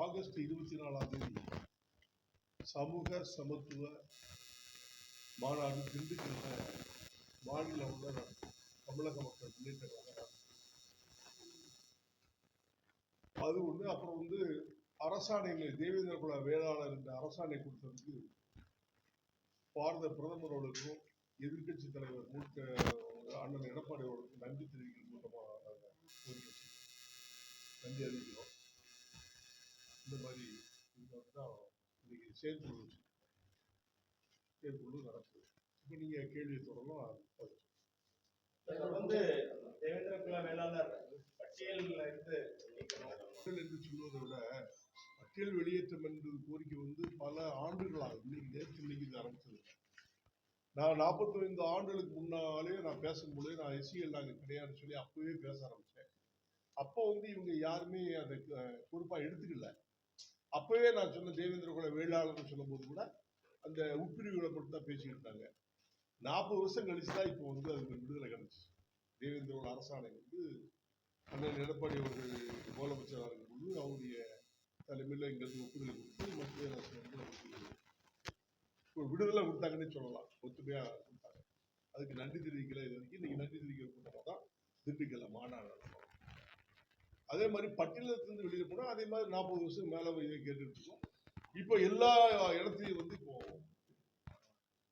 August 24 சமூக சமத்துவ மாநாடு திண்டுக்கல்ல மாநில உணர் தமிழக மக்கள் முன்னேற்ற கழகம் அது ஒண்ணு. அப்புறம் அரசாணைகள் தேவேந்திர குல வேளாளர் என்ற அரசாணை கொடுத்ததுக்கு பாரத பிரதமர் அவர்களுக்கும் எதிர்கட்சி தலைவர் அண்ணன் எடப்பாடி அவர்களுக்கும் நன்றி தெரிவிக்கிற மூலமாக நாங்கள் நன்றி அறிவிக்கிறோம். இந்த மாதிரி தான் இன்னைக்கு செயற்குழு நடக்குது. இப்போ நீங்க கேள்வி தொடரலாம். தேவேந்திர குல வேளாளர் பட்டியல் என்று சொல்வதை விட பட்டியல் வெளியேற்றம் என்பது கோரிக்கை பல ஆண்டுகளாக இன்னைக்கு ஆரம்பிச்சது. நான் 45 ஆண்டுகளுக்கு முன்னாலே நான் பேசும்போது நான் எஸ்சிஎல் நாங்கள் கிடையாதுன்னு சொல்லி அப்பவே பேச ஆரம்பிச்சேன். அப்போ இவங்க யாருமே அதை பொறுப்பா எடுத்துக்கல. அப்பவே நான் சொன்ன தேவேந்திர குல வேளாளர்னு சொல்லும் போது கூட அந்த உட்பிரிவுகளை மட்டும் தான் பேசிட்டு இருந்தாங்க. 40 வருஷம் கழிச்சுதான் இப்போ அதுக்கு விடுதலை கிடைச்சு. தேவேந்திர குல அரசாணை அண்ணன் எடப்பாடி அவர்கள் முதலமைச்சராக இருக்கும்போது அவருடைய தலைமையில் எங்களுக்கு ஒப்புதலை கொடுத்து மத்திய அரசு விடுதலை கொடுத்தாங்கன்னு சொல்லலாம். ஒத்துமையா கொடுத்தாங்க. அதுக்கு நன்றி தெரிவிக்கல. இது வரைக்கும் இன்னைக்கு நன்றி தெரிவிக்கிற கூட்டமாக தான் திண்டுக்கல்ல மாநாடு நடக்கும். அதே மாதிரி பட்டியலிருந்து வெளியே போனா அதே மாதிரி 40 வருஷம் மேல இதை கேட்டுட்டு இருக்கோம். இப்போ எல்லா இடத்துலையும் இப்போ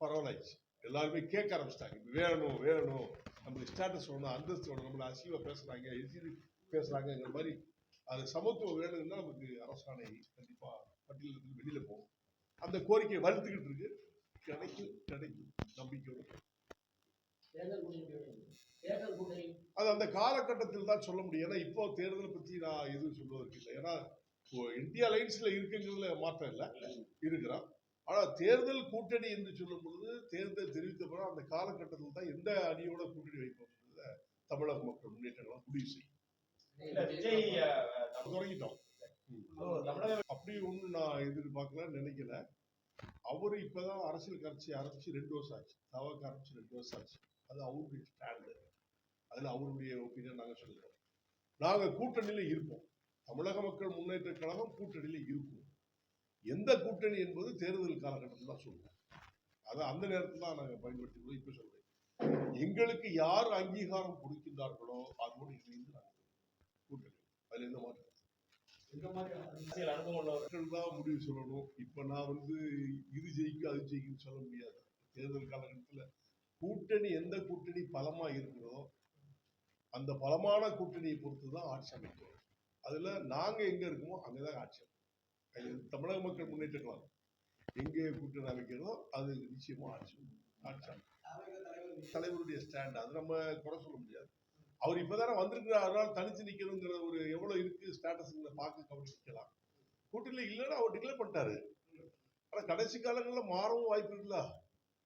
பரவாயில்லைச்சு. எல்லாருமே கேட்க ஆரம்பிச்சிட்டாங்க. வேணும் வேணும் நமக்கு ஸ்டேட்டஸ் வேணும், அந்தஸ்து வேணும், நம்மளை அசிவா பேசுறாங்க, எதிரி பேசுறாங்கிற மாதிரி அது சமத்துவம் வேணும்னா நமக்கு அரசாணை கண்டிப்பா பட்டியலிருந்து வெளியில போகும். அந்த கோரிக்கையை வலுத்துக்கிட்டு இருக்கு. கிடைக்கும் நம்பிக்கையோட. அது அந்த காலகட்டத்தில் தான் சொல்ல முடியும். ஏன்னா இப்போ தேர்தலை பத்தி நான் எதுவும் சொல்வதற்கு இல்லை. ஏன்னா இந்தியா லைன்ஸ்ல இருக்குங்கிறதுல மாற்றம் இல்லை, இருக்கிறான். ஆனா தேர்தல் கூட்டணி என்று சொல்லும் பொழுது தேர்தல் தெரிவித்த அந்த காலகட்டத்தில் தான் எந்த அணியோட கூட்டணி வைப்போம் தமிழக மக்கள் முன்னேற்ற கழகம் முடிவு செய்யும். தொடங்கிட்டோம். அப்படி ஒண்ணு நான் எதிர்பார்க்கல, நினைக்கல. அவரு இப்பதான் அரசியல் கட்சி ஆரம்பிச்சு 2 வருஷம் ஆச்சு. தவக்க ஆரம்பிச்சு 2 வருஷம் ஆச்சு. அது அவருடைய ஸ்டாண்டு. அதுல அவருடைய ஒப்பீனியன் நாங்க சொல்றோம். நாங்க கூட்டணியில இருப்போம். தமிழக மக்கள் முன்னேற்ற கழகம் கூட்டணியில இருக்கும். எந்த கூட்டணி என்பது தேர்தல் காலகட்டத்தில் தான் சொல்லுவோம். அதை அந்த நேரத்தில் தான் நாங்கள் பயன்படுத்திக்கிறோம். இப்ப சொல்றேன், எங்களுக்கு யார் அங்கீகாரம் கொடுக்கின்றார்களோ அதோடு இணைந்து நாங்கள் கூட்டணி. அதுல எந்த மாற்றம் தான் முடிவு சொல்லணும். இப்ப நான் இது ஜெயிக்கும் அது ஜெயிக்கும் சொல்ல முடியாது. தேர்தல் காலகட்டத்தில் கூட்டணி எந்த கூட்டணி பலமா இருக்கிறதோ அந்த பலமான கூட்டணியை பொறுத்துதான் ஆட்சி அமைக்கிறோம். அதுல நாங்க எங்க இருக்கோமோ அங்கதான் ஆட்சி. தமிழக மக்கள் முன்னேற்ற கழகம் எங்கே கூட்டணி அமைக்கிறதோ அது நிச்சயமா ஆட்சி. தலைவருடைய ஸ்டாண்ட் அது நம்ம குறை சொல்ல முடியாது. அவர் இப்பதானே வந்திருக்கிறார், அதனால தனிச்சு நிக்கணுங்கிற ஒரு எவ்வளவு இருக்கு ஸ்டேட்டஸ் பார்க்க கவனிக்கலாம். கூட்டணியில இல்லைன்னா அவர் டிக்ளேர் பண்ணிட்டாரு. ஆனா கடைசி காலங்களில் மாறவும் வாய்ப்பு இருக்குல்ல.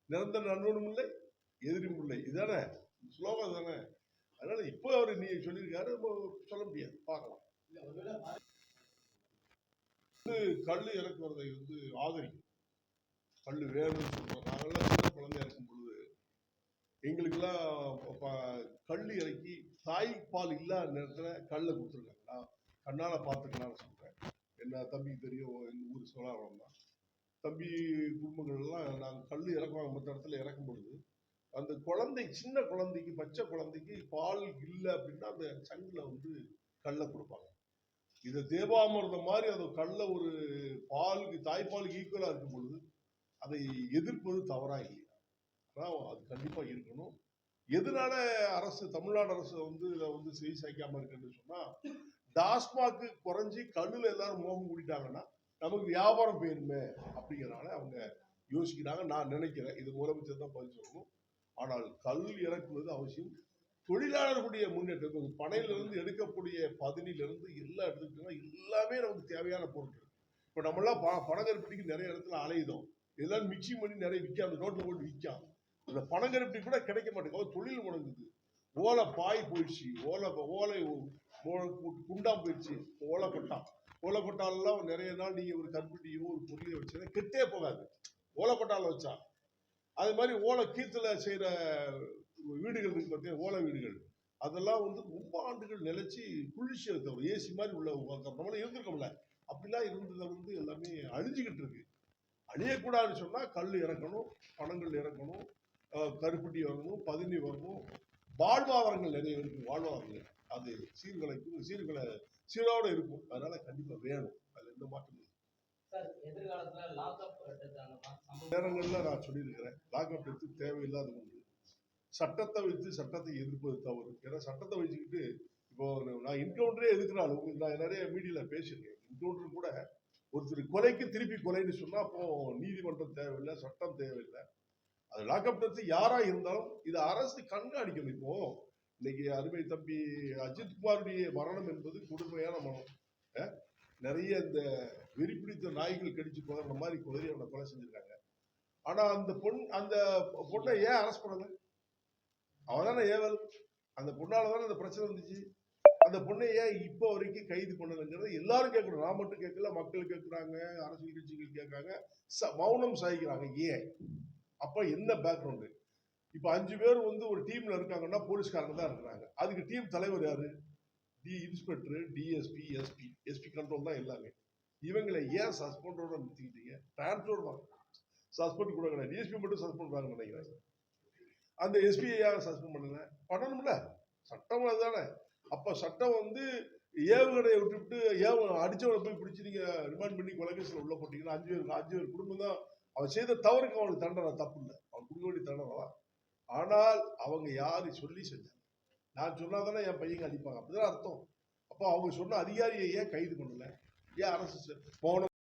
நிரந்தர நண்பனும் இல்லை எதிரும் இல்லை, இதுதானே ஸ்லோகம் தானே. அதனால இப்போ அவர் நீ சொல்லியிருக்காரு, சொல்ல முடியாது, பார்க்கலாம். கல் இறக்குவதை ஆதரிக்கும். கல் வேணும்னு சொல்றோம். நாங்கெல்லாம் சின்ன குழந்தையா இருக்கும் பொழுது எங்களுக்கெல்லாம் கல் இறக்கி தாய்ப்பால் இல்லாத நேரத்துல கல்லை கொடுத்துருக்காங்க. நான் கண்ணால பார்த்துக்கலாம்னு சொல்றேன். என்ன தம்பிக்கு தெரியும், எங்க ஊர் சோழாவரம் தான். தம்பி குடும்பங்கள் எல்லாம் நாங்கள் கல் இறக்குவாங்க. மற்ற இடத்துல இறக்கும் பொழுது அந்த குழந்தை, சின்ன குழந்தைக்கு, பச்சை குழந்தைக்கு பால் இல்லை அப்படின்னா அந்த சங்குல கல்லை கொடுப்பாங்க. இதை தேவாமிர்தம் மாதிரி அந்த கல்ல ஒரு பாலுக்கு, தாய்ப்பாலுக்கு ஈக்குவலா இருக்கும் பொழுது அதை எதிர்ப்பது தவறா இல்லையா? ஆனால் அது கண்டிப்பா இருக்கணும். எதனால அரசு, தமிழ்நாடு அரசு இதுல செய் சாய்க்காம இருக்குன்னு சொன்னா, டாஸ்மாக்கு குறைஞ்சி கல்லுல எல்லாரும் மோகம் கூட்டிட்டாங்கன்னா நமக்கு வியாபாரம் போயிருமே அப்படிங்கிறனால அவங்க யோசிக்கிறாங்க. நான் நினைக்கிறேன் இது முதலமைச்சர் தான் பதில் சொல்லணும். ஆனால் கல் இறக்குவது அவசியம். தொழிலாளர்களுடைய முன்னேற்றம், பனையிலிருந்து எடுக்கக்கூடிய பதனிலிருந்து எல்லாம் எடுத்துக்கிட்டோம்னா எல்லாமே நமக்கு தேவையான பொருட்கள். இப்போ நம்மளாம் பனங்கருப்பட்டிக்கு நிறைய இடத்துல அலையுதோம். இதெல்லாம் மிக்சிங் பண்ணி நிறைய விற்காம ரோட்ல போட்டு விற்காம அந்த பனங்கருப்பட்டி கூட கிடைக்க மாட்டேங்குது. தொழில் முடங்குது. ஓலை பாய் போயிடுச்சு, ஓலை குண்டாம் போயிடுச்சு, ஓலைப்பட்டாலெல்லாம் நிறைய நாள் நீங்க ஒரு கருப்பட்டியோ ஒரு பொருளையோ வச்சா கெட்டே போகாது. ஓலைப்பட்டால வச்சா அது மாதிரி ஓலை கீத்துல செய்யற வீடுகள் இருக்கு பார்த்தீங்கன்னா, ஓலை வீடுகள், அதெல்லாம் ரொம்ப ஆண்டுகள் நிலைச்சு குளிர்ச்சியை தவிர ஏசி மாதிரி உள்ள நம்மளும் இருந்திருக்கோம்ல. அப்படிலாம் இருந்ததை வந்து எல்லாமே அழிஞ்சுக்கிட்டு இருக்கு. அழியக்கூடாதுன்னு சொன்னா கல் இறக்கணும், பணங்கள் இறக்கணும், கருப்பட்டி வரணும், பதினி வரணும், வாழ்வாதாரங்கள் நிறைய இருக்கு. வாழ்வாதாரங்கள் அது சீரோட இருக்கும். அதனால கண்டிப்பா வேணும். அது எந்த மாற்றம் இல்லை. சார், எதிர்காலத்துல லாக்அப் நேரங்கள்ல நான் சொல்லியிருக்கிறேன், லாக்அப் எடுத்து தேவையில்லாத ஒன்று. சட்டத்தை வைத்து சட்டத்தை எதிர்ப்பது தவறு. ஏன்னா சட்டத்தை வச்சுக்கிட்டு இப்போ நான் என்கவுண்டரே எதுக்குறாலும் நான் நிறைய மீடியால பேசியிருக்கேன். என்கவுண்டர் கூட ஒருத்தர் கொலைக்கு திருப்பி கொலைன்னு சொன்னா அப்போ நீதிமன்றம் தேவையில்லை, சட்டம் தேவையில்லை. அது லாக்அப் எடுத்து யாரா இருந்தாலும் இது அரசு கண்காணிக்கணும். இப்போ இன்னைக்கு அருமை தம்பி அஜித்குமாருடைய மரணம் என்பது கொடுமையான மரணம். நிறைய இந்த வெறி பிடித்த நாய்கள் கடிச்சு கொலை மாதிரி குதிரை அவனை கொலை செஞ்சிருக்காங்க. ஆனா அந்த பொண்ணை ஏன் அரெஸ்ட் பண்ணல? அவதானே ஏவல். அந்த பொண்ணாலதானே அந்த பிரச்சனை வந்துச்சு. அந்த பொண்ணை ஏன் இப்போ வரைக்கும் கைது பண்ணலங்கிறத எல்லாரும் கேட்கணும். நான் மட்டும் கேட்கல, மக்கள் கேட்கிறாங்க, அரசியல் கட்சிகள் கேட்கறாங்க, மௌனம் சாய்க்கிறாங்க. ஏன்? அப்ப என்ன பேக்ரவுண்டு? இப்ப 5 பேர் வந்து ஒரு டீம்ல இருக்காங்கன்னா போலீஸ்காரங்க தான் இருக்கிறாங்க. அதுக்கு டீம் தலைவர் யாரு? இன்ஸ்பெக்டர், டிஎஸ்பி, எஸ்பி கண்ட்ரோல் தான் எல்லாமே. இவங்களை ஏன் சஸ்பெண்டோட நிறுத்திக்கிட்டீங்க? டிரான்ஸ்பர் தான், சஸ்பெண்ட் கூட கிடையாது. டிஎஸ்பி மட்டும் சஸ்பெண்ட் பண்ணாங்கன்னு நினைக்கிறேன். அந்த எஸ்பிஐ ஏன் சஸ்பெண்ட் பண்ணல? பண்ணணும்ல, சட்டம் அதுதானே. அப்ப சட்டம் வந்து ஏவுகணையை விட்டுவிட்டு அடிச்சவனை போய் பிடிச்சி நீங்க ரிமாண்ட் பண்ணி கொலைகேசில் உள்ள போட்டீங்கன்னா 5 பேர் குடும்பம் தான். அவன் செய்த தவறுக்கு அவனுக்கு தண்டனை தப்பு இல்லை, அவன் கொடுக்க வேண்டிய தண்டனை தான். ஆனால் அவங்க யாரு சொல்லி செஞ்சாங்க? நான் சொன்னாதானே என் பையங்க அடிப்பாங்க, அப்படிதான் அர்த்தம். அப்போ அவங்க சொன்ன அதிகாரியை ஏன் கைது பண்ணல? ஏன் அரசு மௌனம்